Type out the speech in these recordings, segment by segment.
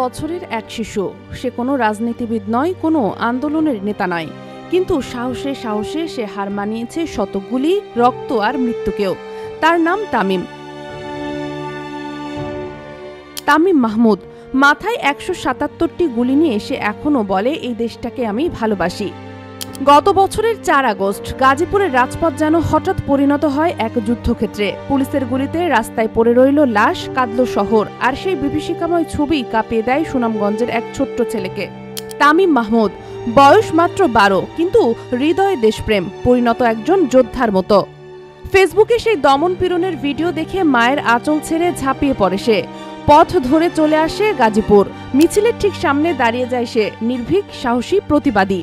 বছরের এক শিশু। সে কোনো রাজনীতিবিদ নয়, কোনো আন্দোলনের নেতা নয়, কিন্তু সাহসে সাহসে সে হার মানিয়েছে শত গুলি, রক্ত আর মৃত্যুকেও। তার নাম তামিম। তামিম মাহমুদ। মাথায় ১৭৭টি গুলি নিয়ে সে এখনও বলে, এই দেশটাকে আমি ভালোবাসি। গত বছরের ৪ আগস্ট গাজীপুরের রাজপথ যেন হঠাৎ পরিণত হয় এক যুদ্ধক্ষেত্রে। পুলিশের গুলিতে রাস্তায় পড়ে রইল লাশ, কাঁদল শহর, আর সেই বিভীষিকাময় ছবি কাঁপিয়ে দেয় সুনামগঞ্জের এক ছোট্ট ছেলেকে। তামিম মাহমুদ, বয়স মাত্র ১২, কিন্তু হৃদয়ে দেশপ্রেম, পরিণত একজন যোদ্ধার মতো। ফেসবুকে সেই দমন পীড়নের ভিডিও দেখে মায়ের আঁচল ছেড়ে ঝাঁপিয়ে পড়ে সে। পথ ধরে চলে আসে গাজীপুর। মিছিলের ঠিক সামনে দাঁড়িয়ে যায় সে, নির্ভীক, সাহসী, প্রতিবাদী।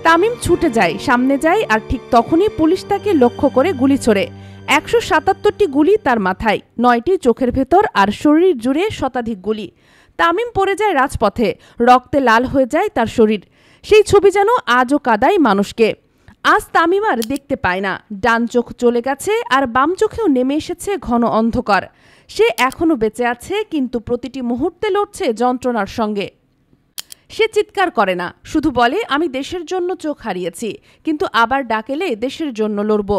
তামিম ছুটে যায়, সামনে যায়, আর ঠিক তখনই পুলিশ তাকে লক্ষ্য করে গুলি ছোড়ে। ১৭৭টি গুলি তার মাথায়, ৯টি চোখের ভেতর, আর শরীর জুড়ে শতাধিক গুলি। তামিম পড়ে যায় রাজপথে, রক্তে লাল হয়ে যায় তার শরীর। সেই ছবি যেন আজও কাঁদায় মানুষকে। আজ তামিম আর দেখতে পায় না, ডান চোখ চলে গেছে, আর বাম চোখেও নেমে এসেছে ঘন অন্ধকার। সে এখনো বেঁচে আছে, কিন্তু প্রতিটি মুহূর্তে লড়ছে যন্ত্রণার সঙ্গে। সে চিৎকার করে না, শুধু বলে, আমি দেশের জন্য চোখ হারিয়েছি, কিন্তু আবার ডাকেলে দেশের জন্য লড়ব।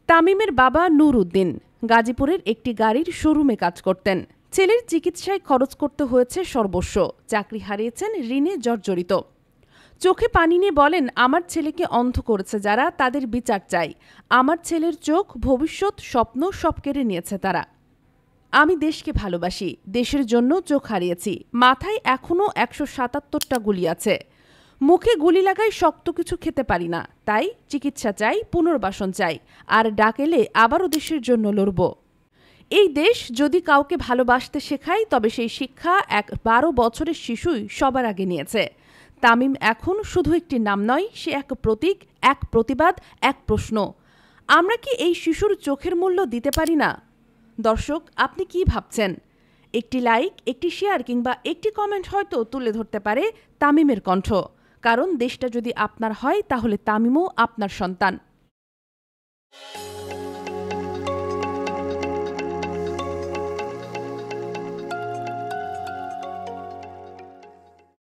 তামিমের বাবা নূর উদ্দিন গাজীপুরের একটি গাড়ির শোরুমে কাজ করতেন। ছেলের চিকিৎসায় খরচ করতে হয়েছে সর্বস্ব। চাকরি হারিয়েছেন, ঋণে জর্জরিত। চোখে পানি নিয়ে বলেন, আমার ছেলেকে অন্ধ করেছে যারা, তাদের বিচার চাই। আমার ছেলের চোখ, ভবিষ্যৎ, স্বপ্ন সব কেড়ে নিয়েছে তারা। আমি দেশকে ভালোবাসি, দেশের জন্য চোখ হারিয়েছি। মাথায় এখনও ১৭৭টা গুলি আছে। মুখে গুলি লাগাই শক্ত কিছু খেতে পারি না, তাই চিকিৎসা চাই, পুনর্বাসন চাই, আর ডাকেলে আবারও দেশের জন্য লড়ব। এই দেশ যদি কাউকে ভালোবাসতে শেখায়, তবে সেই শিক্ষা এক ১২ বছরের শিশুই সবার আগে নিয়েছে। তামিম এখন শুধু একটি নাম নয়, সে এক প্রতীক, এক প্রতিবাদ, এক প্রশ্ন। আমরা কি এই শিশুর চোখের মূল্য দিতে পারি না? দর্শক, আপনি কি ভাবছেন? একটি লাইক, একটি শেয়ার কিংবা একটি কমেন্ট হয়তো তুলে ধরতে পারে তামিমের কণ্ঠ। কারণ দেশটা যদি আপনার হয়, তাহলে তামিমও আপনার সন্তান।